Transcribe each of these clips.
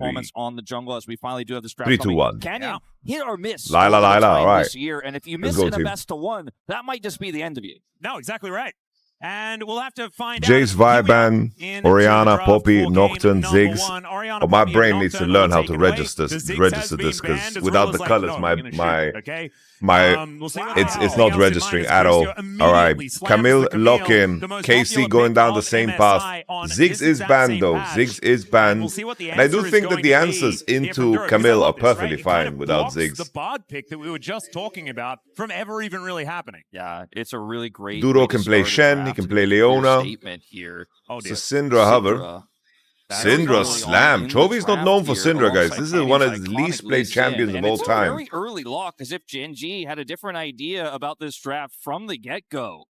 performance on the jungle as we finally do have this draft 3, 2, 1. Canyon, hit or miss Lila, all right. this year, and if you miss in a best to one, that might just be the end of you. No, exactly right. And we'll have to find Jace, Viban, Orianna, Poppy, Nocturne, Ziggs. Oh, my brain needs to learn how to register this because without the colors, it's not registering at all. All right, Camille, lock in. KC going down the same path. Ziggs is banned though. Ziggs is banned. And I do think that the answers into Camille are perfectly fine without Ziggs. The Bard pick that we were just talking about from ever even really happening. Yeah, it's a really great. Duro can play Shen. He can play Leona. Here. So Syndra hover. Syndra slam. Chovy's not known for Syndra, guys. This is one of the least played champions of all time. Very early lock, as if Gen.G had a different idea about this draft from the get-go.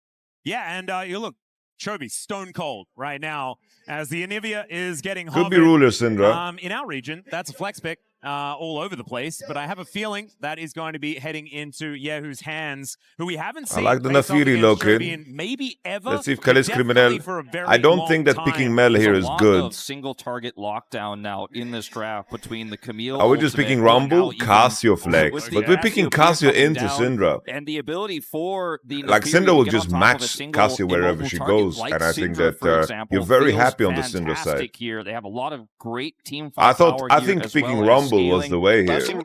Yeah, and you look, Chovy stone cold right now as the Anivia is getting could be ruler Syndra. In our region, that's a flex pick. All over the place, but I have a feeling that is going to be heading into kyeahoo's hands, who we haven't seen. I like the Naafiri look in. Maybe ever. Let's see if Caliste Criminel. I don't think that picking Mel here is good. Single target lockdown now in this draft between the Camille. Are we just picking Rumble? Cassio flex, but we're picking Cassio into Syndra. And the ability for the like Syndra will just match Cassio wherever she goes, and I think that you're very happy on the Syndra side. Here, they have a lot of great team. I think picking Rumble was the way here. You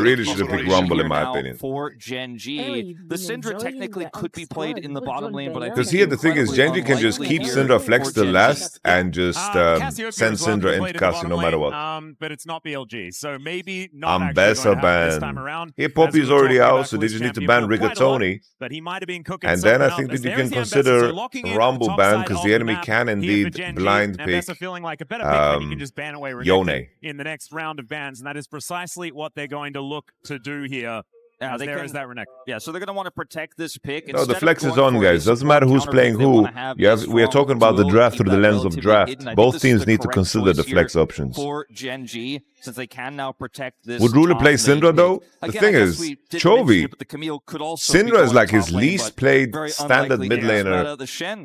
really should have picked Rumble, in my opinion. For Gen.G, the Syndra technically could be played in the bottom lane, but I because here the thing is, Gen.G can just keep Syndra flex to last and just send Syndra into Cassio no matter what. But it's not BLG, so maybe not Ambessa ban. Here Poppy's already out, so they just need to ban Rigatoni. But he might have been cooking. And then I think that you can consider Rumble ban because the enemy can indeed blind pick Yone in the next round of bans, and that is precisely what they're going to look to do here. Yeah, so they're going to want to protect this pick. No, the flex is on, guys. Doesn't matter who's playing who. We are talking about the draft through the lens of draft. Both teams need to consider the flex options. For Gen.G, since they can now protect this. Would Ruler play Syndra though? The thing is, Chovy, Syndra is like his least played standard mid laner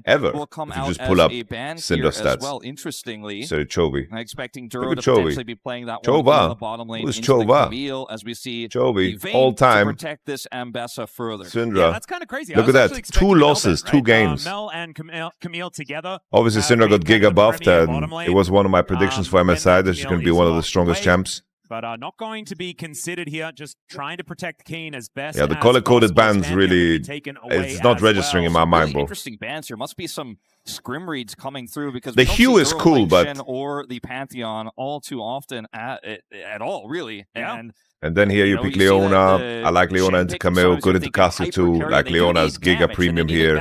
ever. If you just pull up Syndra stats. Well, interestingly, so Chovy. I'm expecting Duro to potentially be playing that one on the bottom lane. Who's Chova? Camille, as we see Chovy all time. Protect this Ambessa further. Syndra. Yeah, that's kind of crazy. Look at that. 2 losses, 2 games. Mel and Camille together. Obviously, Syndra got Giga buffed, and it was one of my predictions for MSI that she's going to be one of the strongest champs. But not going to be considered here, just trying to protect Kiin as best. Yeah, the color-coded bans really, it's not registering in my mind, bro. Interesting bans here. Must be some scrim reads coming through because the hue is cool, but or the Pantheon all too often at all, really. Yeah. And then here you pick Leona. I like Leona into Camille, good into Cassio too. Like Leona's Giga Premium here.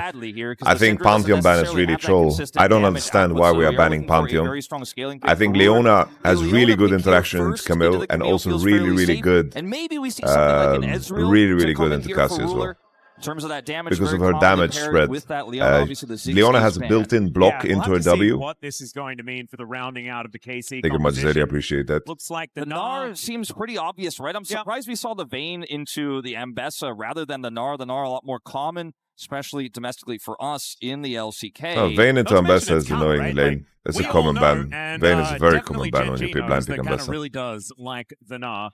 I think Pantheon ban is really troll. I don't understand why we are banning Pantheon. I think Leona has really good interaction into Camille and also really good, really good into Cassio as well. In terms of that damage, because of her damage spread. Leona has a built-in block into her W. What this is going to mean for the rounding out of the KC Thank you much, Zeddy. I appreciate that. Looks like the Gnar seems pretty obvious, right? I'm surprised we saw the Vayne into the Ambessa rather than the Gnar. The Gnar a lot more common, especially domestically for us in the LCK. Oh, Vayne into Ambessa is annoying lane. That's a common ban. Vayne is a very common ban when you play blind pick Ambessa. Really does like the Gnar.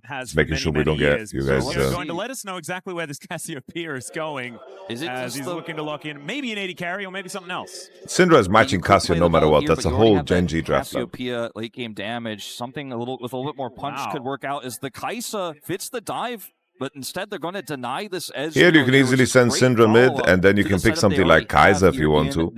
Has making sure we don't get you guys. Going to let us know exactly where this Cassiopeia is going. Is it as he's looking to lock in maybe an AD carry or maybe something else? Syndra is matching Cassio no matter what. That's a whole Gen.G draft. Cassiopeia late game damage, something with a little bit more punch could work out. As the Kaisa fits the dive. But instead, they're going to deny this Ezreal. Here, you can easily send Syndra mid, and then you can pick something like Kaiser if you want to.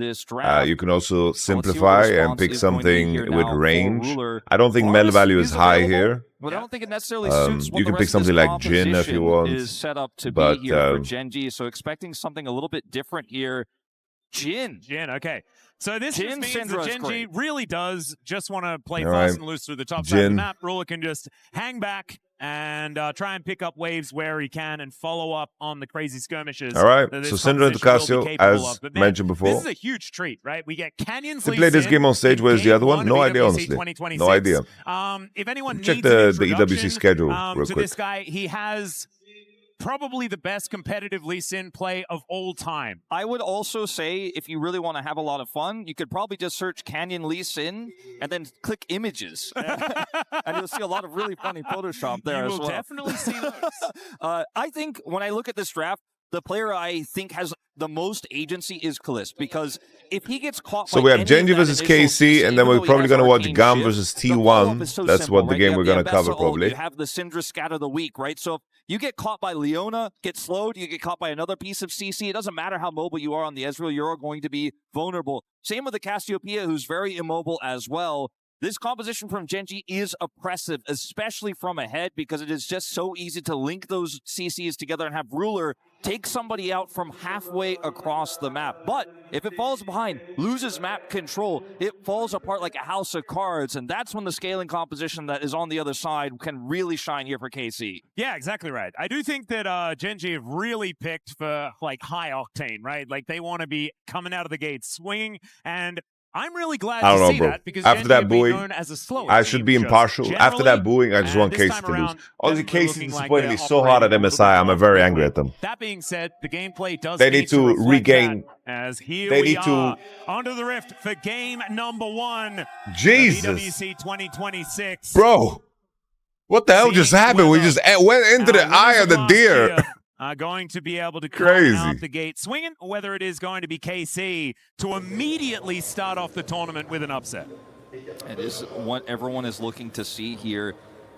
You can also simplify and pick something with range. I don't think Mel value is high here. But I don't think it necessarily suits what you can pick something like Jhin if you want. Is set up to be here for Gen.G, so expecting something a little bit different here. Jhin, okay. So this just means that Gen.G really does just want to play fast and loose through the top side of the map. Ruler can just hang back and try and pick up waves where he can and follow up on the crazy skirmishes. All right, so Syndra and Casio, as mentioned before. This is a huge treat, right? We get Canyons. They play this game on stage. Where's the other one? No idea, honestly. No idea. If anyone check the EWC schedule real quick. This guy, he has probably the best competitive Lee Sin play of all time. I would also say, if you really want to have a lot of fun, you could probably just search Canyon Lee Sin and then click images. And you'll see a lot of really funny Photoshop there as well. You will definitely see those. I think when I look at this draft, the player I think has the most agency is Caliste, because if he gets caught so we have Gen.G versus KC, and then we're probably going to watch GAM versus T1. That's what the game we're going to cover, probably. You have the Syndra scatter the weak, right? So if you get caught by Leona, get slowed, you get caught by another piece of CC, it doesn't matter how mobile you are on the Ezreal, you're going to be vulnerable. Same with the Cassiopeia, who's very immobile as well. This composition from Gen.G is oppressive, especially from ahead, because it is just so easy to link those CCs together and have Ruler take somebody out from halfway across the map. But if it falls behind, loses map control, it falls apart like a house of cards, and that's when the scaling composition that is on the other side can really shine here for KC. Yeah, exactly right. I do think that Gen.G have really picked for like high octane, right? Like they want to be coming out of the gate swinging, and I'm really glad to see that, because after that booing, known as a slow I should be impartial. After that booing, I just want Casey to lose. Obviously, Casey disappointed me so hard at MSI. I'm very angry at them. That being said, the gameplay does need to regain. As here we are under the rift for game number 1. Jesus. WC 2026. Bro, what the hell just happened? We just went into the eye of the deer. Going to be able to come out the gate swinging, or whether it is going to be KC to immediately start off the tournament with an upset. It is what everyone is looking to see here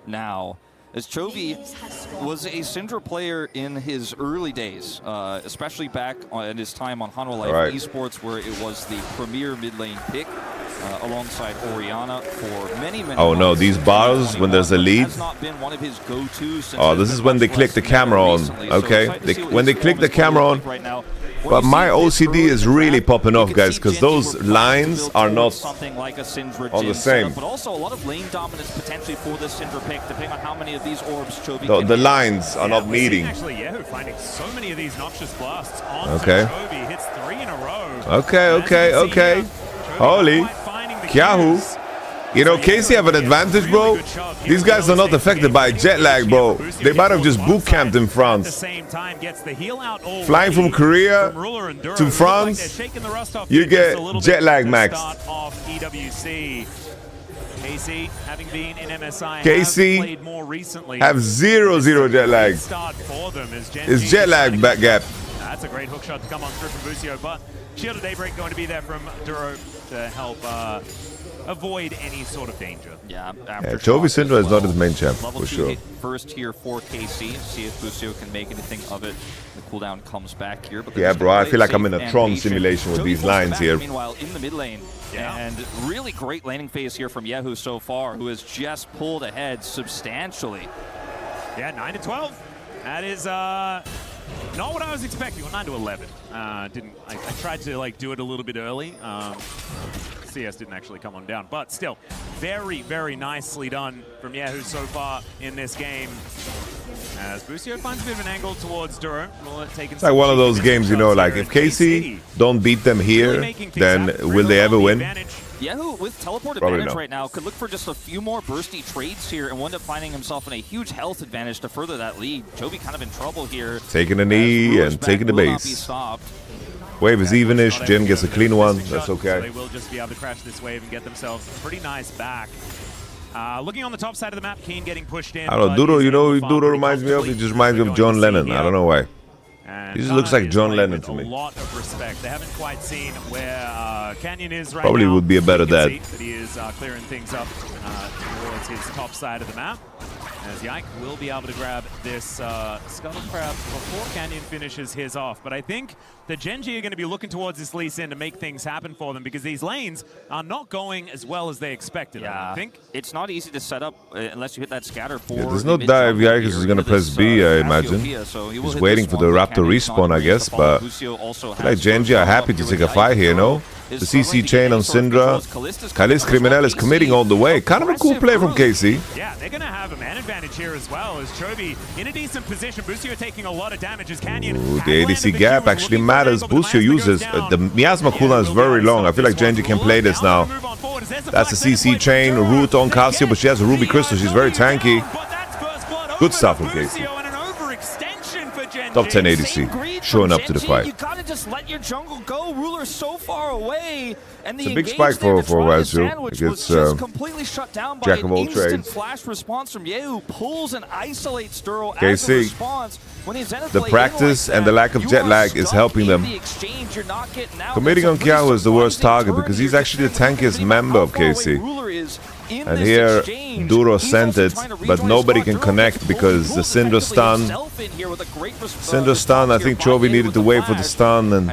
now, as Chovy was a Syndra player in his early days, especially back in his time on Hanwha Life Esports, where it was the premier mid lane pick alongside Orianna for many months. No, these bars when there's a lead. This is when they click the camera on. Okay, when they click the camera on. But my OCD is really popping off, guys, because those lines are not on the same. But also a lot of lane dominance potentially for this Syndra pick, depending on how many of these orbs Chovy can the lines are not meeting. Actually, kyeahoo finding so many of these noxious blasts on Chovy. Hits 3 in a row. Okay. Holy kyeahoo. You know, KC have an advantage, bro. These guys are not affected by jet lag, bro. They might have just boot camped in France. Flying from Korea to France, you get jet lag max. KC have zero jet lag. It's jet lag back gap. That's a great hook shot to come on through from Busio, but Shield of Daybreak going to be there from Duro to help avoid any sort of danger. Yeah, Chovy Syndra is not his main champ, for sure. First here for KC, see if Busio can make anything of it. The cooldown comes back here. But yeah, bro, I feel like I'm in a Tron simulation with these lines here. Meanwhile, in the mid lane, and really great laning phase here from kyeahoo so far, who has just pulled ahead substantially. Yeah, 9-12. That is not what I was expecting. Well, 9-11. I tried to like do it a little bit early. CS didn't actually come on down, but still, very, very nicely done from kyeahoo so far in this game. As Busio finds a bit of an angle towards Duro. It's like one of those games, you know, like if KC don't beat them here, then will they ever win? kyeahoo with teleport advantage right now could look for just a few more bursty trades here and wind up finding himself in a huge health advantage to further that lead. Chovy kind of in trouble here. Taking a knee and taking the base. Wave is evenish. Jhin gets a clean one. That's okay. So they will just be able to crash this wave and get themselves a pretty nice back. Looking on the top side of the map, Kiin getting pushed in. I don't know. Duro, you know who Duro reminds me of? He just reminds me of John Lennon. I don't know why. He just looks like John Lennon to me. A lot of respect. They haven't quite seen where Canyon is right Probably now. Would be a better dad. That he is clearing things up towards his top side of the map. As Yike will be able to grab this Scuttle Crab before Canyon finishes his off. But I think the Gen.G are going to be looking towards this Lee Sin to make things happen for them, because these lanes are not going as well as they expected. Yeah, I think it's not easy to set up unless you hit that scatter for. Yeah, there's no dive. Yike is going to press B, I imagine. So he's waiting for the Raptor respawn, I guess. But I feel like Gen.G are happy to take a fight here, no? The CC chain on Syndra. Caliste Criminal is committing all the way. Kind of a cool play from KC. Yeah, they're going to have a man advantage here as well, as Chovy in a decent position. Busio taking a lot of damage as Canyon. Ooh, the ADC gap actually matters. Busio uses the miasma cooldown is very long. I feel like Gen.G can play this now. That's a CC chain. Root on Cassio, but she has a Ruby Crystal. She's very tanky. Good stuff from KC. Top 10 ADC, showing up to the fight. You gotta just let your jungle go. Ruler's so far away, and it's a big spike for Ezreal. It gets completely shut down by jack of all an instant trades. flash response from kyeahoo, pulls and isolates Duro as KC, a response. When he's the practice and the lack of jet lag is helping them. Committing on kyeahoo is the worst target because he's actually the tankiest member of KC. And here, Duro sent it, but nobody can connect because the Syndra stun. Syndra stun, I think Chovy needed to wait for the stun, and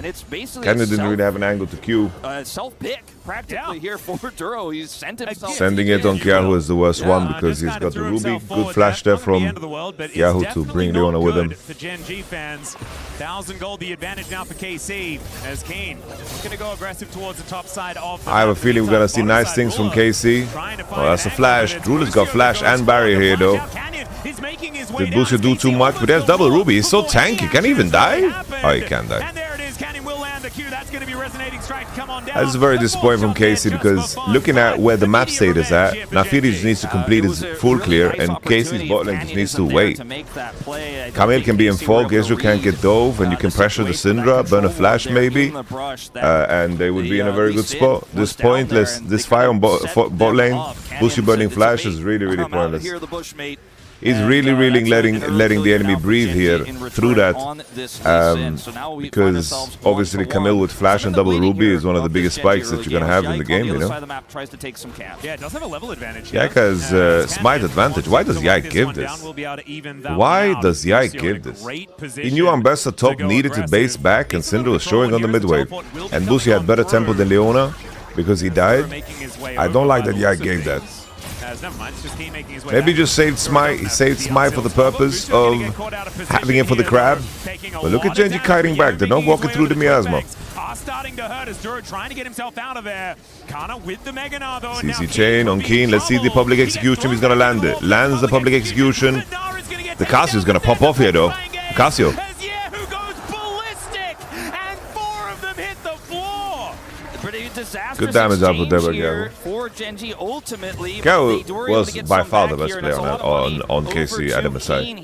Canna didn't really have an angle to Q. Self-pick practically here for Duro. He's sent himself. Sending it on kyeahoo is the worst one because he's got the Ruby. Good flash there from kyeahoo to bring Leona with him. For Gen.G fans, 1,000 gold the advantage now for KC as Kiin going to go aggressive towards the top side of the I have a feeling we're going to see nice things from KC. Oh, that's a flash. Ruler's got flash and barrier here though. Did Busio do too much? But there's double Ruby. He's so tanky. Can he even die? Oh, he can die. That's very disappointing from KC because looking at where the map state is at, Naafiri just needs to complete his full clear and KC's bot lane just needs to wait. Camille can be in fog, Ezreal can't get dove, and you can pressure the Syndra, burn a flash maybe, and they would be in a very good spot. This pointless, this fire on bot lane, Busio burning flash is really pointless. He's really letting the enemy breathe here through that, because obviously Camille with flash and double Ruby is one of the biggest spikes that you're gonna have in the game, you know. Yeah, it does have a level advantage. Yike has smite advantage. Why does Yike give this? Why does Yike give this? He knew Ambessa top needed to base back and Syndra was showing on the mid wave, and Busio had better tempo than Leona because he died. I don't like that Yike gave that. Maybe just saved smite. He saved smite for the purpose of having it for the crab. But look at Gen.G kiting back. They're not walking through the miasma. Starting to hurt as Duro trying to get himself out of there. Canna with the Mega Gnar though. CC chain on Kiin. Let's see the public execution. He's gonna land it. Lands the public execution. The Cassio's gonna pop off here though. Cassio. Good damage output there by kyeahoo. kyeahoo was by far the best player on KC at Versailles.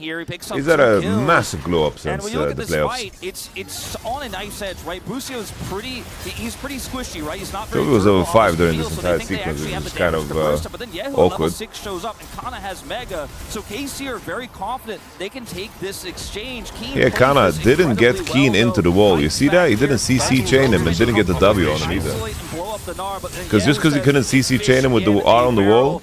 He's had a massive glow up since the playoffs. It's on a knife's edge, right? Busio's he's pretty squishy, right? He's not Chovy was over 5 during this entire sequence, which is kind of awkward. 6 shows up and Canna has Mega, so KC are very confident they can take this exchange. Yeah, Canna didn't get Kiin into the wall. You see that? He didn't CC chain him and didn't get the W on him either. Because just because he couldn't CC chain him with the R on the wall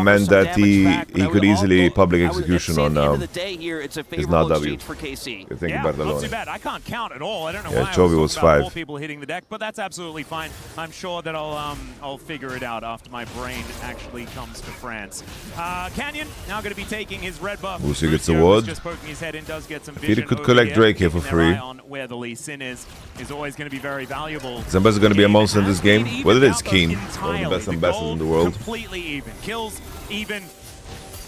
meant that he could easily public execution on his not W. You think about the not too bad. I can't count at all. I don't know why. Chovy was 5. 4 people hitting the deck, but that's absolutely fine. I'm sure that I'll figure it out after my brain actually comes to France. Canyon now going to be taking his red buff. Busio gets the ward. Just poking his head in, does get some vision. He could collect Drake here for free. On where the Lee Sin is always going to be very valuable. Ambessa going to be a monster in this game. Whether it's Kiin, one of the best Ambessas in the world. Completely even. Kills even.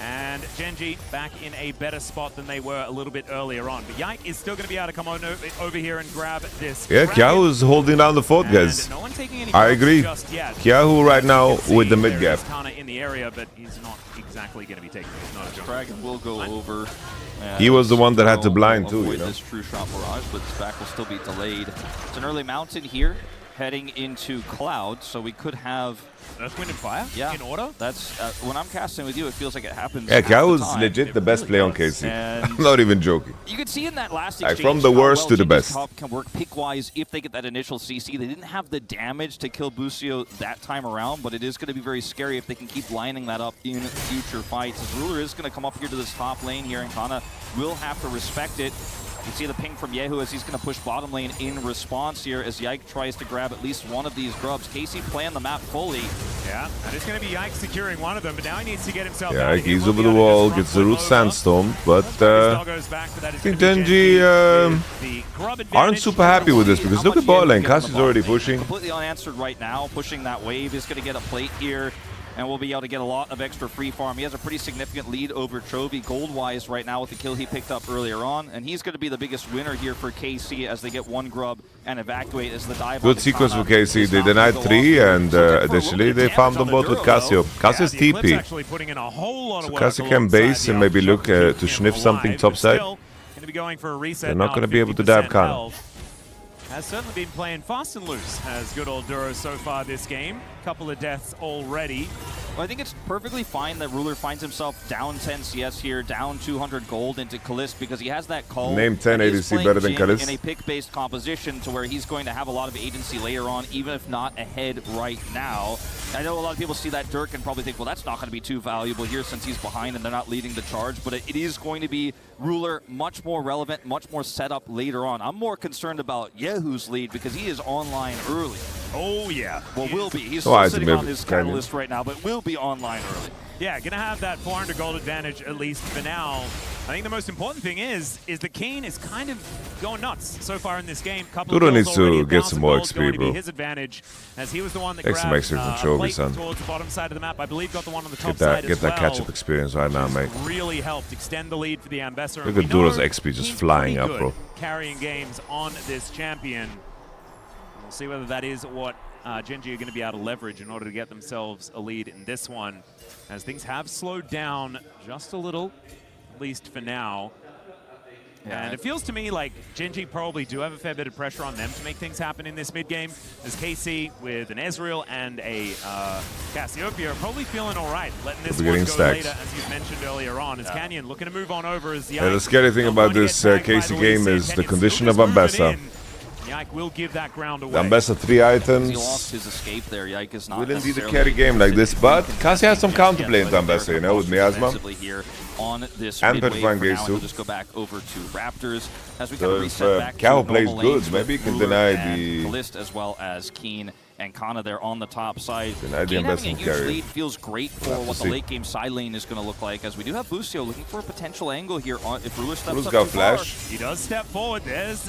And Gen.G back in a better spot than they were a little bit earlier on. But Yike is still going to be able to come on over here and grab this. Yeah, kyeahoo is holding down the fort, guys. No I agree. kyeahoo right now with the mid gap. Canna in the area, but he's not exactly going to be taking it. Not a Dragon will go over. He was the one that had to blind too, you know. This true shot barrage, but this back will still be delayed. It's an early mountain here, heading into Cloud, so we could have Earth, Wind, and Fire in order? That's when I'm casting with you, it feels like it happens. Yeah, kyeahoo is legit the best player on KC. I'm not even joking. You can see in that last exchange from the worst to the best. Can work pick-wise if they get that initial CC. They didn't have the damage to kill Busio that time around, but it is going to be very scary if they can keep lining that up in future fights. As Ruler is going to come up here to this top lane here, and Canna will have to respect it. You see the ping from kyeahoo as he's going to push bottom lane in response here as Yike tries to grab at least one of these grubs. KC planned the map fully. Yeah, and it's going to be Yike securing one of them, but now he needs to get himself out. Yeah, he's over the wall, gets the root sandstorm, but I think Gen.G aren't super happy with this because look at bot lane. Cassie's already pushing. Completely unanswered right now. Pushing that wave is going to get a plate here. And we'll be able to get a lot of extra free farm. He has a pretty significant lead over Chovy gold-wise right now with the kill he picked up earlier on. And he's going to be the biggest winner here for KC as they get one grub and evacuate as the dive. Good sequence for KC. They denied 3 and additionally they farmed them both with Cassio. Cassio's TP. So Cassio can base and maybe look to sniff something topside. to be going for a reset. They're not going to be able to dive Canna. Has certainly been playing fast and loose as good old Duro so far this game. Couple of deaths already. Well, I think it's perfectly fine that Ruler finds himself down 10 CS here, down 200 gold into Caliste, because he has that call. Name 10 ADC better than Caliste. In a pick-based composition to where he's going to have a lot of agency later on, even if not ahead right now. I know a lot of people see that Dirk and probably think, well, that's not going to be too valuable here since he's behind and they're not leading the charge, but it is going to be Ruler much more relevant, much more set up later on. I'm more concerned about kyeahoo's lead because he is online early. Oh, yeah. Well, will be. He's still sitting on his Catalyst right now, but will be online early. Yeah, gonna have that 400 gold advantage at least for now. I think the most important thing is the Kiin is kind of going nuts so far in this game. Duro needs to get some more XP, bro. His advantage, as he was the one that Take some grabbed XP from Chovy, son. towards the bottom side of the map. I believe got the one on the top side Get that catch-up experience right now, mate. Really helped extend the lead for the Ambessa. Look at Duro's XP just flying up, bro. Carrying games on this champion. We'll see whether that is what Gen.G are going to be able to leverage in order to get themselves a lead in this one, as things have slowed down just a little, at least for now. Yeah. And it feels to me like Gen.G probably do have a fair bit of pressure on them to make things happen in this mid game. As KC with an Ezreal and a Cassiopeia are probably feeling all right, letting this one go later, as you mentioned earlier on. As Canyon looking to move on over as Yike. The scary thing about this KC game is the condition of Ambessa. Yike will give that ground away. Ambessa 3 items. He lost his escape there. Yike is not we didn't need a carry game like this, but Cassie has some counterplay into Ambessa, you know, with Miasma. On this and Petrifying Gaze too. We'll just go back over to Raptors as we kind of So reset back kyeahoo to plays normal good, lanes maybe he with can Ruler deny and the Caliste as well as Kiin and Canna there on the top side. Deny the Kiin having a investment huge carry. lead feels great for what the late game side lane is going to look like, as we do have Busio looking for a potential angle here on if Ruler steps Ruler's up got too flash. far. He does step forward. There's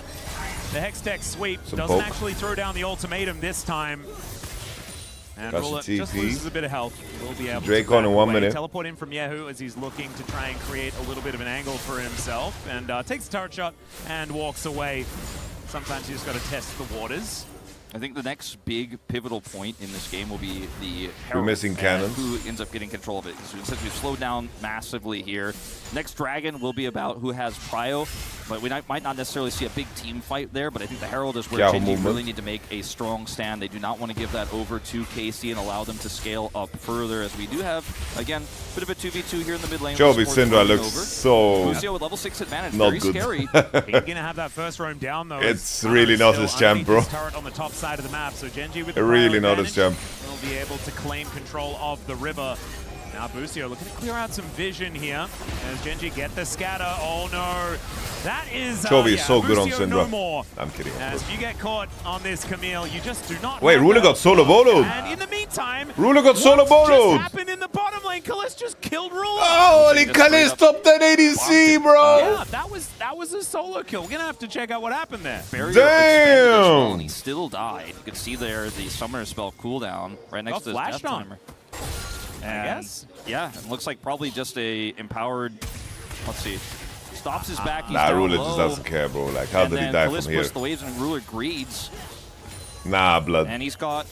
the Hextech sweep. Some Doesn't poke. actually throw down the ultimatum this time. And Got some Ruler just TP. loses a bit of health. Will be able Drake to on in 1 away. minute. Teleport in from kyeahoo as he's looking to try and create a little bit of an angle for himself. And takes the turret shot and walks away. Sometimes you just got to test the waters. I think the next big pivotal point in this game will be the We're Herald, missing cannons. who ends up getting control of it. Since we've slowed down massively here, next Dragon will be about who has prio, but we might not necessarily see a big team fight there, but I think the Herald is where Gen.G really need to make a strong stand. They do not want to give that over to KC and allow them to scale up further, as we do have, again, a bit of a 2v2 here in the mid lane. Chovy Syndra looks so Busio with level 6 advantage, not very good. scary. He's going to have that first roam down, though. It's really not his champ, bro. Turret on the top side of the map, so Gen.G with the Really not his champ. will be able to claim control of the river. Now Busio looking to clear out some vision here as Gen.G get the scatter. Oh no, that is Chovy is so good on Busio Syndra. no more. I'm kidding. As you get caught on this Camille, you just do not. Wait, Ruler got solo boloed. And in the meantime, Ruler got solo what boloed. just happened in the bottom lane? Caliste just killed Ruler. Holy Caliste top 10 ADC, bro. Yeah, that was a solo kill. We're gonna have to check out what happened there. Damn. And he still died. You could see there the summoner spell cooldown right next to his death timer. I guess. Yeah, it looks like probably just a empowered. Let's see. Stops his back. He's Nah, down Ruler low. just doesn't care, bro. Like, how did he die from here? Puts the waves and Ruler greeds. Nah, blood. And he's got.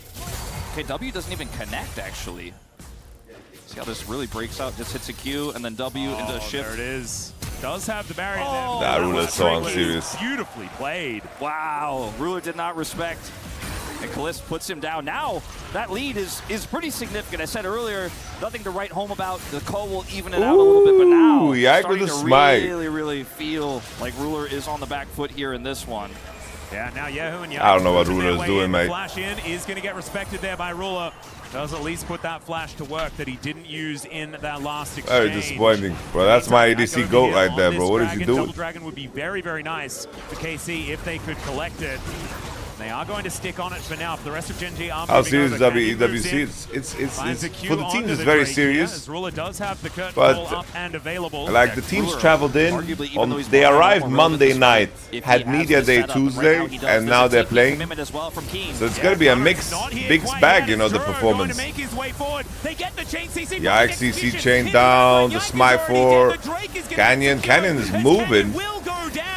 Okay, W doesn't even connect actually. See how this really breaks out. Just hits a Q and then W into a shift. There it is. Does have the barrier Oh, there. Nah, Ruler's so unserious. Beautifully played. Wow, Ruler did not respect. And Caliste puts him down. Now, that lead is pretty significant. I said earlier, nothing to write home about. The call will even it out a little bit, but now Yike with a smite. really feel like Ruler is on the back foot here in this one. Yeah, now kyeahoo and Yike. I don't know what Ruler is doing, mate. Flash in is going to get respected there by Ruler. Does at least put that flash to work that he didn't use in that last exchange. Very disappointing. Bro, that's my ADC GOAT right there, bro. What is he doing? Double Dragon would be very, very nice for KC if they could collect it. They are going to stick on it for now. For the rest of Gen.G are How moving serious is over. WEWC? It's for the teams. It's the very Drake serious. Here, as Ruler does have the curtain But call up and available. like the teams Ruler, traveled in. arguably, even though he's They more arrived relevant Monday this night, if he had has media this day setup, and Tuesday, right he does. and There's now a they're TP playing. commitment as well from Kiin. So it's gonna be a mixed bag, you know, the Duro performance. Going to make his way forward. They get the chain CC. Yike CC chain down, the smite for Canyon. Canyon is moving. Will go down.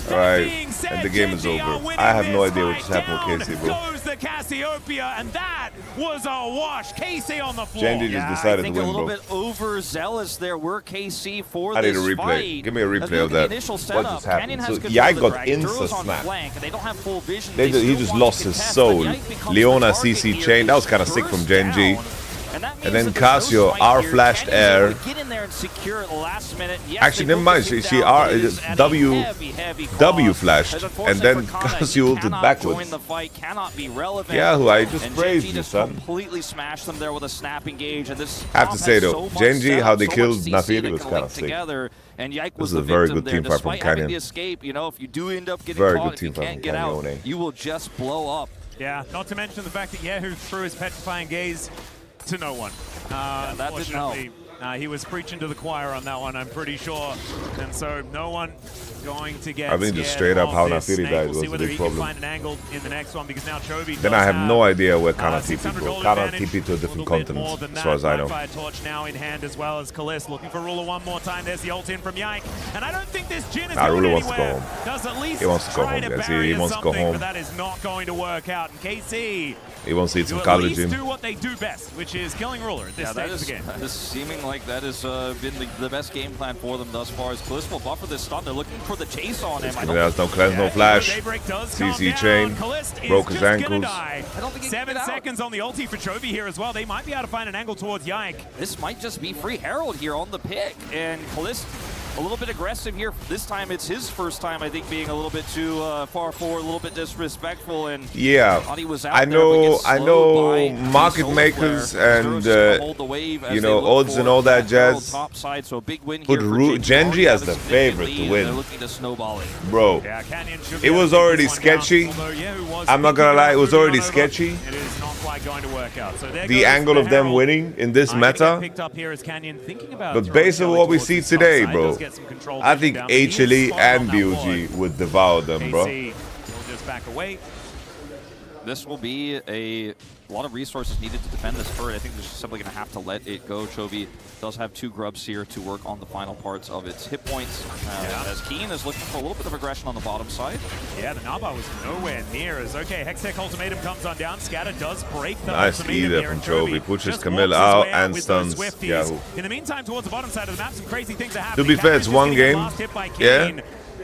Alright, and the game is over. I have no idea what just happened with KC, bro. Goes the Cassiopeia, and that was a wash. KC on the floor. Gen.G just decided to win, I think a little bro. bit overzealous there were KC for I need this a replay. fight. Give me a replay of that. What just happened? So Yike got insta-snap. He just lost his soul. Leona CC chain. That was kind of sick from Gen.G. And then Cassio R-flashed air. Actually, never mind. She W flashed. And then Cassio ulted backwards. Kyeahoo, I just praised you, son. Completely smashed them there with a snap engage. And this I have to say, though, Gen.G, how they killed Naafiri was kind of sick. And Yike was a very good team fight from Canna. Escape, you know, if you do end up getting Very caught, good if you team fight can't from get out, Canna. you will just blow up. Yeah, not to mention the fact that kyeahoo threw his petrifying gaze to no one. That didn't help. He was preaching to the choir on that one, I'm pretty sure. And so no one going to get I think just straight up how Naafiri died was a big problem. Find an angle in the next one because now Chovy Then I have no idea where Canna TP $600 go. Canna advantage, TP to a different little bit continent, more than as far as I know. Fire torch now in hand as well as Caliste looking for Ruler one more time. There's the ult in from Yike. And I don't think this Jhin is going Ruler anywhere. wants to go home. Does at least He wants to go try home, to guys. barrier He wants to go something, home. but that is not going to work out. And KC He wants to eat some at college least gym. do what they do best, which is killing Ruler at this stage of the game. That is seeming like that has been the best game plan for them thus far. As Caliste will buffer this stun, they're looking for the chase on him. There's no cleanse, no flash. CC chain, broke his ankles. 7 seconds on the ulti for Chovy here as well. They might be able to find an angle towards Yike. This might just be free Herald here on the pick, and Caliste a little bit aggressive here. This time it's his first time, I think, being a little bit too far forward, a little bit disrespectful, and yeah, thought he was out I know market makers and you know odds and all that jazz. Top side, so a big win put Gen.G as the favorite to win. They're looking to snowball it. Bro, it was already sketchy. I'm not gonna lie, it was already sketchy. It is not quite going to work out. So the angle of them winning in this meta. But based on what we see today, bro, I think HLE and BOG would devour them, bro. This will be a lot of resources needed to defend this turret. I think they're just simply going to have to let it go. Chovy does have 2 grubs here to work on the final parts of its hit points. As Kiin is looking for a little bit of aggression on the bottom side. Yeah, the Naba was nowhere near as okay. Hextech ultimatum comes on down. Scatter does break the nice ultimatum either here, from and Chovy. Pushes Camille out and stuns kyeahoo. In the meantime, towards the bottom side of the map, some crazy things are happening. To be fair, it's one game. Yeah.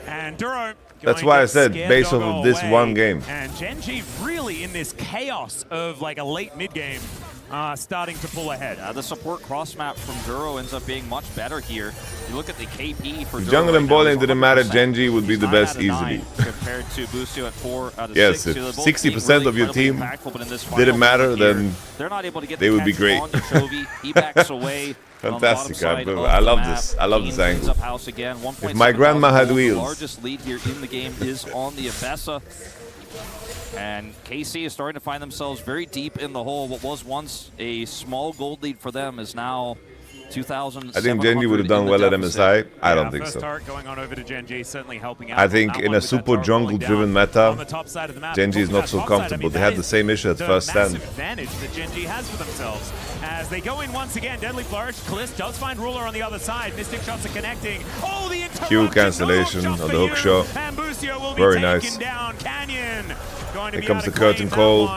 And Duro. That's why I said based off of this one game. And Gen.G really in this chaos of like a late mid game. Starting to pull ahead. The support cross map from Duro ends up being much better here. You look at the KP for Duro jungle and bot lane didn't matter. Gen.G would be the best easily. Compared to Busio at 4 out of 6. Yes, if 60% of your team didn't matter, then they're not able to get they would be great. He backs away. Fantastic, I love this. I love this angle. Again. If my grandma had wheels. The largest lead here in the game is on the Ambessa. And KC is starting to find themselves very deep in the hole. What was once a small gold lead for them is now 2,000. I think Gen.G would have done well at MSI. I don't think so. Going on over to Gen.G, certainly helping out. I think in a super jungle-driven meta, Gen.G is not so comfortable. They had the same issue at first stand. Advantage that Gen.G has for themselves as they go in once again. Deadly Flourish. Caliste does find Ruler on the other side. Mystic shots are connecting. Oh, the Q cancellation on the hook shot. And Busio will be very nice. Down. Canyon. Here comes the curtain call.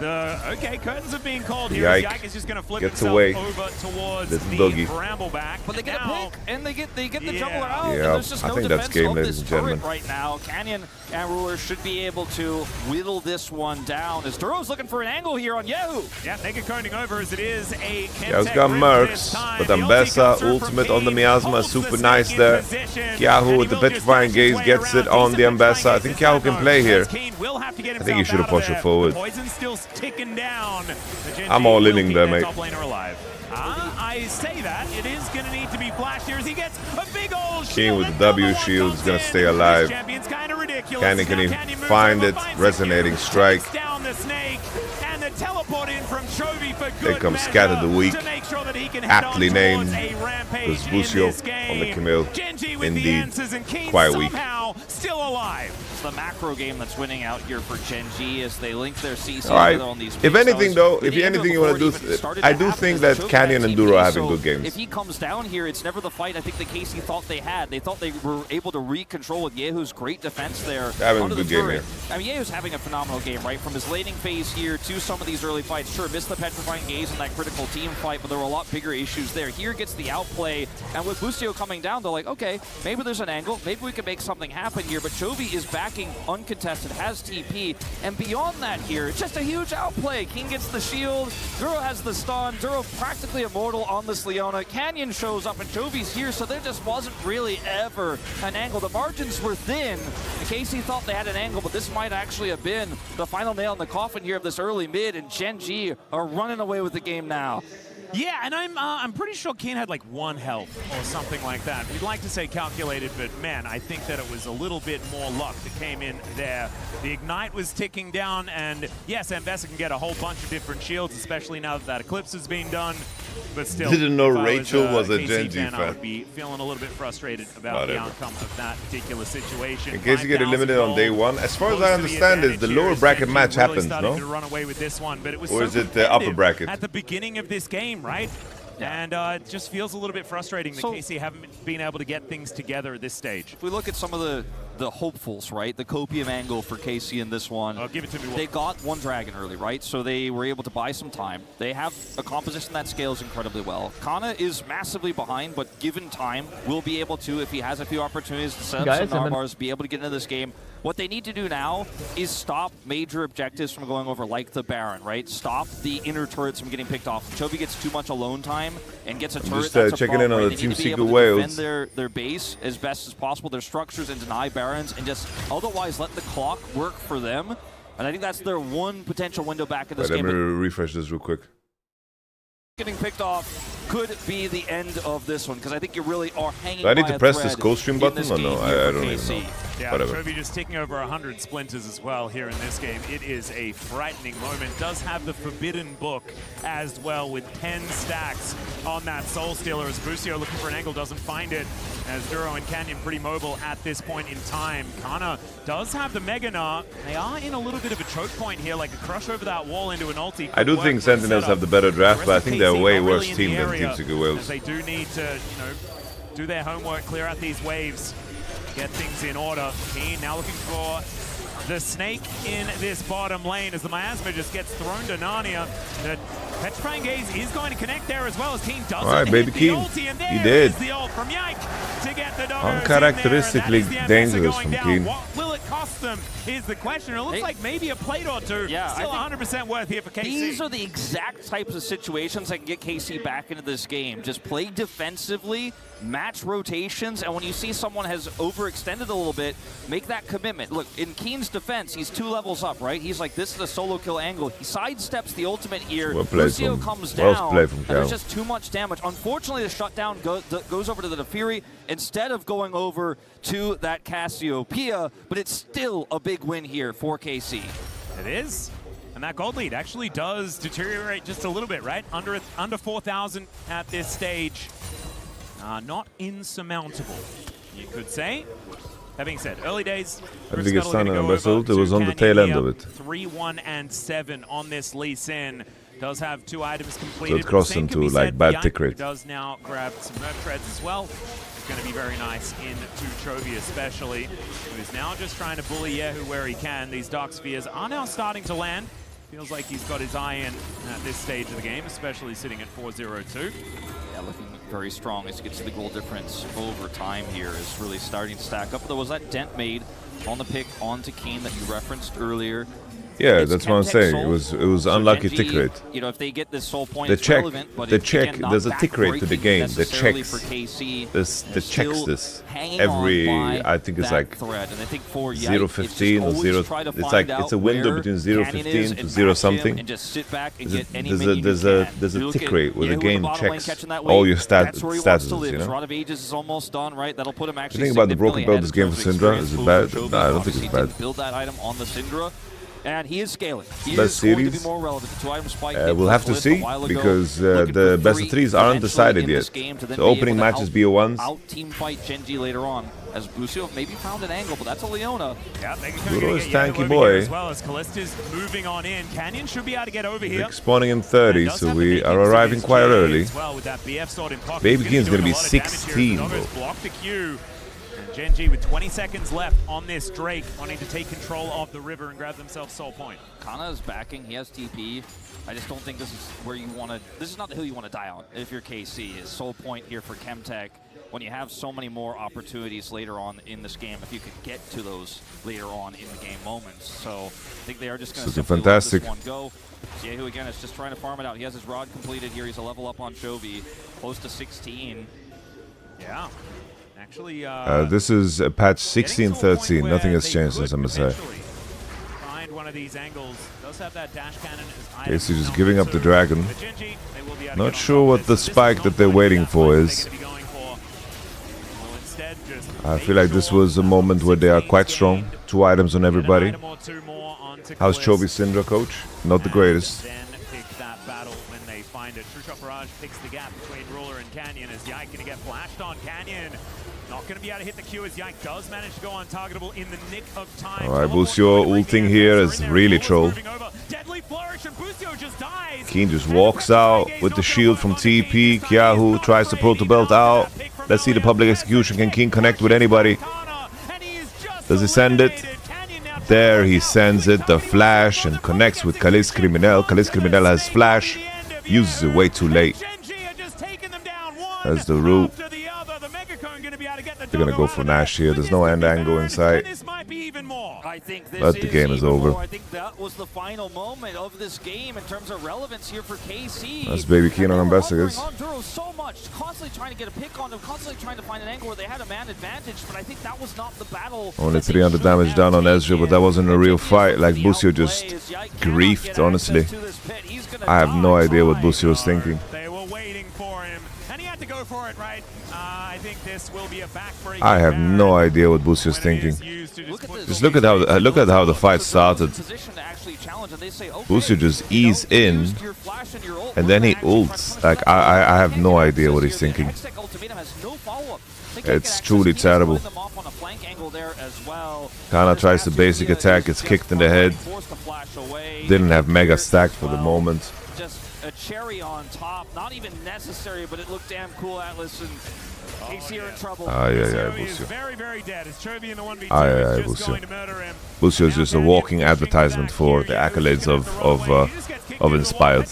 Okay, curtains are being called here. Yike is just going to flip gets away. Over towards the doggy. Brambleback. But they get a pick, and they get the jungler out. Yeah, and there's just no I think that's game, ladies and gentlemen. Right now, Canyon and Ruler should be able to whittle this one down. As Duro's looking for an angle here on kyeahoo. Yeah, Naked coning over as it is a Kyeahoo's got mercs, but Ambessa ultimate on the miasma, super nice there. Kyeahoo with the petrifying gaze gets it on the Ambessa. I think kyeahoo can play here. I think he should have pushed it forward. I'm all inning there, mate. I say that. It is going to need to be flashed here as he gets a big old Kiin with the W shield is going to stay alive. Canna, can he find it? Resonating strike. Here comes Scatter the Weak. Aptly named. There's Busio on the Camille. Indeed, quite weak. Still alive. the macro game that's winning out here for Gen.G as they link their CC together on these. If anything, though, if anything you want to do, I do think that Canyon and Duro are having good games. If he comes down here, it's never the fight I think the KC thought they had. They thought they were able to re-control with kyeahoo's great defense there. Having a good game here. I mean, kyeahoo's having a phenomenal game, right? From his laning phase here to some of these early fights. Sure, missed the petrifying gaze in that critical team fight, but there were a lot bigger issues there. Here gets the outplay, and with Busio coming down, they're like, okay, maybe there's an angle. Maybe we can make something happen here, but Chovy is backing uncontested, has TP, and beyond that here, it's just a huge outplay. Kiin gets the shield, Duro has the stun, Duro practically immortal on this Leona. Canyon shows up, and Chovy's here, so there just wasn't really ever an angle. The margins were thin. In case he thought they had an angle, but this might actually have been the final nail in the coffin here of this early mid, and Gen.G are running away with the game now. Yeah, and I'm pretty sure Kiin had like 1 health or something like that. We'd like to say calculated, but man, I think that it was a little bit more luck that came in there. The Ignite was ticking down, and yes, Ambessa can get a whole bunch of different shields, especially now that that Eclipse has been done. But still, didn't know Rachel was a Gen.G fan. I would be feeling a little bit frustrated about the outcome of that particular situation. In case you get eliminated on day 1, as far as I understand, is the lower bracket match happens, no? To run away with this one, but it was or is it the upper bracket? At the beginning of this game, right? Yeah. And it just feels a little bit frustrating that KC haven't been able to get things together at this stage. If we look at some of the hopefuls, right? The copium angle for KC in this one. Oh, give it to me. They got 1 dragon early, right? So they were able to buy some time. They have a composition that scales incredibly well. Canna is massively behind, but given time, will be able to, if he has a few opportunities to set up some Gnar, be able to get into this game. What they need to do now is stop major objectives from going over, like the Baron, right? Stop the inner turrets from getting picked off. Chovy gets too much alone time and gets a turret. Just checking in on the Team Secret Wales. Defend their base as best as possible, their structures, and deny Barons, and just otherwise let the clock work for them. And I think that's their one potential window back in this game. Let me refresh this real quick. Getting picked off could be the end of this one, because I think you really are hanging. Do I need to press this co-stream button or no? I don't even know. Yeah, whatever. Chovy just taking over 100 splinters as well here in this game. It is a frightening moment. Does have the Forbidden Book as well with 10 stacks on that Soul Stealer as Busio looking for an angle, doesn't find it. As Duro and Canyon pretty mobile at this point in time. Canna does have the Mega Gnar. They are in a little bit of a choke point here, like a crush over that wall into an ulti. I do think Sentinels have the better draft, but I think they're a way worse team than Team Secret Wales. They do need to, you know, do their homework, clear out these waves, get things in order. Kiin now looking for the snake in this bottom lane as the miasma just gets thrown to Narnia. The Petrifying Gaze is going to connect there as well as Kiin doesn't. All right, baby Kiin, he did. The ult from Yike to get the uncharacteristically dangerous from Kiin. What will it cost them is the question. It looks like maybe a plate or two. Yeah, still 100% worth here for KC. These are the exact types of situations that can get KC back into this game. Just play defensively, match rotations, and when you see someone has overextended a little bit, make that commitment. Look, in Kiin's defense, he's 2 levels up, right? He's like, this is a solo kill angle. He sidesteps the ultimate here. Busio comes down, and there's just too much damage. Unfortunately, the shutdown goes over to the Naafiri instead of going over to that Cassiopeia, but it's still a big win here for KC. It is. And that gold lead actually does deteriorate just a little bit, right? Under 4,000 at this stage. Not insurmountable, you could say. That being said, early days. I think it's time Ambessa. It was on the tail end of it. 3-1 and 7 on this Lee Sin. Does have 2 items completed. So it crossed into like bad tick rate. Does now grab some nerf treads as well. It's going to be very nice into Chovy especially, who is now just trying to bully kyeahoo where he can. These Dark Spheres are now starting to land. Feels like he's got his eye in at this stage of the game, especially sitting at 4-0-2. Yeah, looking very strong as he gets the goal difference over time here. Is really starting to stack up. There was that dent made on the pick onto Kiin that you referenced earlier. Yeah, that's what I'm saying. It was unlucky Gen.G, tick rate. You know, if they get this soul point, the it's check, relevant, but the check. There's a tick rate to the game. The checks. For KC, the checks this every. I think it's like 0.15 or 0. It's like it's a window between 0.15 to 0 something. And just sit back and get any there's a tick rate where the game checks all your statuses. You know. Rod of Ages is almost done, right? That'll put him actually. You think about the broken build this game for Syndra? Is it bad? No, I don't think it's bad. Build that item on the Syndra. And he is scaling. He Best is going series. to be more relevant. The 2-item spike We'll have to see, because the best of threes aren't decided yet. So opening matches BO1s. Out team fight Gen.G later on, as Busio maybe found an angle, but that's a Leona. Yeah, Duro is tanky boy. As well as Caliste is moving on in. Canyon should be able to get over here. Spawning in 30, so we are arriving quite early. Well with that BF sword in pocket. Baby Kiin's gonna be 16, bro. Block the Q. And Gen.G with 20 seconds left on this Drake, wanting to take control of the river and grab themselves Soul Point. Canna is backing. He has TP. I just don't think this is where you want to. This is not the hill you want to die on. If you're KC, is Soul Point here for Chemtech. When you have so many more opportunities later on in this game, if you could get to those later on in the game moments. So I think they are just going to let this one go. kyeahoo again is just trying to farm it out. He has his rod completed here. He's a level up on Chovy, close to 16. Yeah. Actually, this is a patch 16-13. Nothing has changed since Ambessa. Find one of these angles. Does have that dash cannon. Basically just giving up the dragon. Not sure what the spike that they're waiting for is. I feel like this was a moment where they are quite strong. 2 items on everybody. How's Chovy Syndra, coach? Not the greatest. Then pick that battle when they find it. True Shot Barrage picks the gap between Ruler and Canyon as Yike going to get flashed on. Canyon not going to be able to hit the Q as Yike does manage to go untargetable in the nick of time. Alright, Busio ulting here is really troll. Deadly flourish and Busio just dies. Kiin just walks out with the shield from TP. kyeahoo tries to proto belt out. Let's see the public execution. Can Kiin connect with anybody? Does he send it? There he sends it. The flash and connects with Caliste Criminel. Caliste Criminel has flash. Uses it way too late. That's the root. They're gonna go for Nash here. There's no end angle in sight. But the game is over. I think that was the final moment of this game in terms of relevance here for KC. That's Baby Kiin on Ambessa, guys. Duro so much, constantly trying to get a pick on them, constantly trying to find an angle where they had a man advantage, but I think that was not the battle. Only 300 damage down on Ezreal, but that wasn't a real fight. Like, Busio just griefed, honestly. I have no idea what Busio was thinking. They were waiting for him, and he had to go for it, right? I think this will be a backbreaking. I have no idea what Busio's thinking. Just look at how the fight started. Busio just ease in, and then he ults. Like, I have no idea what he's thinking. It's truly terrible. Canna tries the basic attack, gets kicked in the head. Didn't have mega stacked for the moment. Just a cherry on top, not even necessary, but it looked damn cool, Atlus, and KC are in trouble. Busio. Very, very dead. It's Chovy in the 1v2 Busio. just going to murder him. Busio is just a walking advertisement for the accolades of Inspired.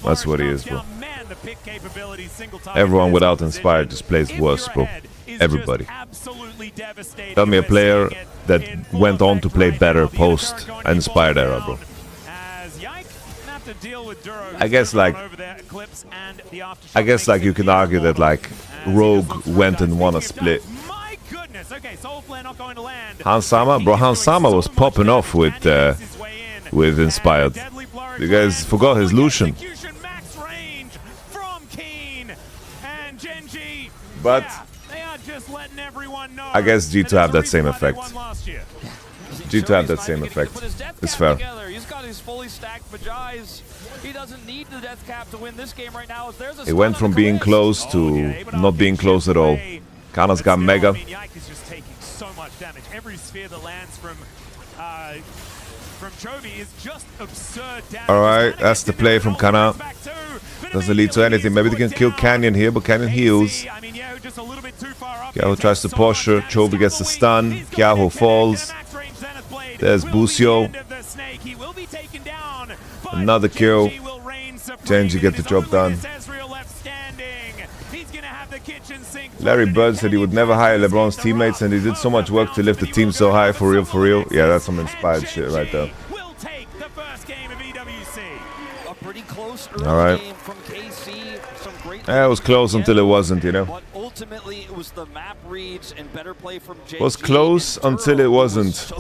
That's what he is, bro. Everyone without Inspired just plays worse, bro. Everybody. Tell me a player that went on to play better post Inspired era, bro. I guess like you can argue that like Rogue went and won a split. Hans Sama, bro, Hans Sama was popping off with Inspired. You guys forgot his Lucian. But I guess G2 have that same effect. G2 have that same effect. It's fair. He doesn't need the death cap to win this game right now. It went from being close to not being close at all. Canna's got mega. Yike is just taking so much damage. Every sphere that lands from Chovy is just absurd damage. Alright, that's the play from Canna. Doesn't lead to anything. Maybe they can kill Canyon here, but Canyon heals. kyeahoo tries to posture. Chovy gets the stun. kyeahoo falls. There's Busio. Another kill. Gen.G get the job done. Larry Bird said he would never hire LeBron's teammates, and he did so much work to lift the team so high. For real, for real. Yeah, that's some inspired shit right there. Alright. Yeah, it was close until it wasn't, you know. But ultimately, it was the map reads and better play from Gen.G. Was close until it wasn't.